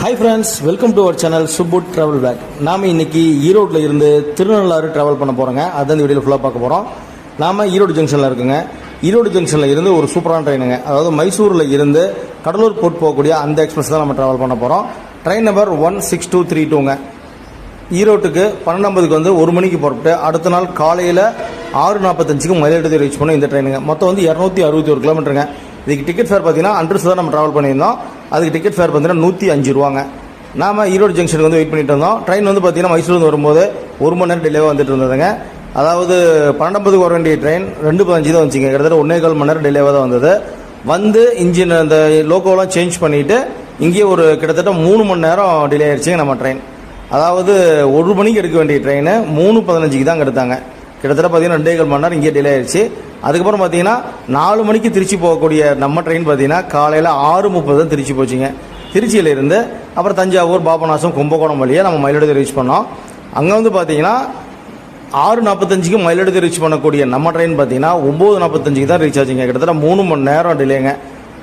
Hi friends, welcome to our channel Subboot Travel Bag. நாம இன்னைக்கு ஈரோட்ல இருந்து திருநள்ளாறு டிராவல் பண்ண போறோங்க. அத இந்த வீடியோல ஃபுல்லா பார்க்க போறோம். நாம ஈரோடு ஜங்ஷன்ல இருக்குங்க. ஈரோடு ஜங்ஷன்ல இருந்து ஒரு சூப்பரான ட்ரெயினுங்க. அதாவது மைசூர்ல இருந்து கடலூர் போர்ட் போகக்கூடிய அந்த எக்ஸ்பிரஸ் தான் நம்ம டிராவல் பண்ண போறோம். Train number 16232ங்க. ஈரோட்டுக்கு 12:50க்கு வந்து 1 மணிக்கு புறப்பட்டு அடுத்த நாள் காலையில 6:45க்கு மயிலாடுதுறை ரீச் பண்ணோம் இந்த ட்ரெயினுங்க. மொத்தம் வந்து 261 கிலோமீட்டருங்க. இதுக்கு டிக்கெட் ஃபேர் பார்த்தீங்கன்னா அண்டர்ஸ் தான் நம்ம ட்ராவல் பண்ணியிருந்தோம். அதுக்கு டிக்கெட் ஃபேர் பார்த்தீங்கன்னா 105 ரூபாங்க. நாம ஈரோடு ஜங்ஷனுக்கு வந்து வெயிட் பண்ணிட்டு இருந்தோம். ட்ரெயின் வந்து பார்த்தீங்கன்னா மைசூர்லேருந்து வரும்போது 1 மணி நேரம் டிலேவாக வந்துட்டு இருந்ததுங்க. அதாவது 12:50க்கு வர வேண்டிய ட்ரெயின் 2:15 தான் வந்துச்சுங்க. கிட்டத்தட்ட 1.25 மணி நேரம் டிலேவாக தான் வந்தது. வந்து இன்ஜின் அந்த லோகோலாம் சேஞ்ச் பண்ணிட்டு இங்கே ஒரு கிட்டத்தட்ட 3 மணி நேரம் டிலே ஆயிடுச்சுங்க நம்ம ட்ரெயின். அதாவது 1 மணிக்கு எடுக்க வேண்டிய ட்ரெயின் 3:15க்கு தான் எடுத்தாங்க. கிட்டத்தட்ட பார்த்தீங்கன்னா 2.25 மணி நேரம் இங்கே டிலே ஆயிடுச்சு. அதுக்கப்புறம் பார்த்தீங்கன்னா 4 மணிக்கு திருச்சி போகக்கூடிய நம்ம ட்ரெயின் பார்த்தீங்கன்னா காலையில் 6:30 தான் திருச்சி போச்சுங்க. திருச்சியிலேருந்து அப்புறம் தஞ்சாவூர், பாபநாசம், கும்பகோணம் வழியாக நம்ம மயிலாடுதுறை ரீச் பண்ணோம். அங்கே வந்து பார்த்தீங்கன்னா 6:45க்கு மயிலாடுதுறை ரீச் பண்ணக்கூடிய நம்ம ட்ரெயின் பார்த்தீங்கன்னா 9:45க்கு தான் ரீச் ஆச்சுங்க. கிட்டத்தட்ட 3 மணி நேரம் டிலேங்க.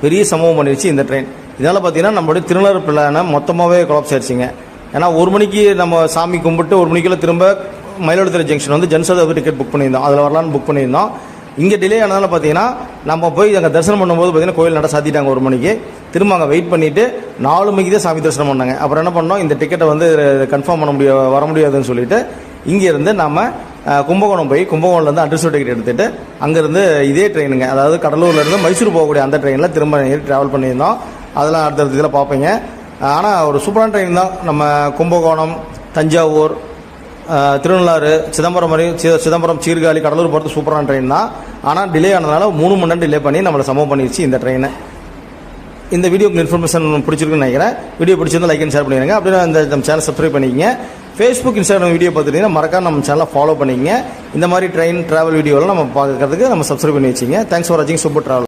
பெரிய சம்பவம் பண்ணிடுச்சு இந்த ட்ரெயின். இதனால் பார்த்தீங்கன்னா நம்மளுடைய திருநள்ளாறு பிளானை மொத்தமாகவே கொலாப்ஸ் ஆயிடுச்சுங்க. ஏன்னா 1 மணிக்கு நம்ம சாமி கும்பிட்டு 1 மணிக்குள்ள திரும்ப மயிலாடுதுறை ஜங்ஷன் வந்து ஜன்சதாப்தி டிக்கெட் புக் பண்ணியிருந்தோம். அதில் வரலான்னு புக் பண்ணியிருந்தோம். இங்கே டிலே ஆனதால பார்த்தீங்கன்னா நம்ம போய் அங்கே தரிசனம் பண்ணும்போது பார்த்தீங்கன்னா கோயில் நட சாத்திட்டாங்க 1 மணிக்கு. திரும்ப அங்கே வெயிட் பண்ணிவிட்டு 4 மணிக்கு தான் சாமி தரிசனம் பண்ணாங்க. அப்புறம் என்ன பண்ணோம், இந்த டிக்கெட்டை வந்து கன்ஃபார்ம் பண்ண வர முடியாதுன்னு சொல்லிட்டு இங்கேருந்து நம்ம கும்பகோணம் போய் கும்பகோணம்லேருந்து அட்ரஸ் டிக்கெட் எடுத்துகிட்டு அங்கேருந்து இதே ட்ரெயினுங்க, அதாவது கடலூர்லேருந்து மைசூர் போகக்கூடிய அந்த ட்ரெயினில் திரும்ப ட்ராவல் பண்ணியிருந்தோம். அதெல்லாம் அடுத்தடுத்த இதில் பார்ப்பீங்க. ஆனால் ஒரு சூப்பரான ட்ரெயின் தான். நம்ம கும்பகோணம், தஞ்சாவூர், திருநள்ளாறு, சிதம்பரம், சீர்காழி, கடலூர் போகிறது சூப்பரான ட்ரெயின் தான். ஆனால் டிலே ஆனதுனால 3 மணி நேரம் டிலே பண்ணி நம்மளை சம்பவம் பண்ணிடுச்சு இந்த ட்ரெயினை. இந்த வீடியோக்கு இன்ஃபர்மேஷன் பிடிச்சிருக்குன்னு நினைக்கிறேன். வீடியோ பிடிச்சிருந்தா லைக் அண்ட் ஷேர் பண்ணிடுங்க. அப்படின்னா நம்ம சேனல் சப்ஸ்கிரைப் பண்ணிக்கங்க. ஃபேஸ்புக், இன்ஸ்டாகிராம் வீடியோ பார்த்துட்டீங்கன்னா மறக்காம நம்ம சேனலை ஃபாலோ பண்ணிக்கங்க. இந்த மாதிரி ட்ரெயின் ட்ராவல் வீடியோலாம் நம்ம பார்க்கறதுக்கு நம்ம சப்ஸ்கிரைப் பண்ணி வச்சிங்க. தேங்க்ஸ் ஃபார் வாட்சிங் சூப்பர் ட்ராவல்.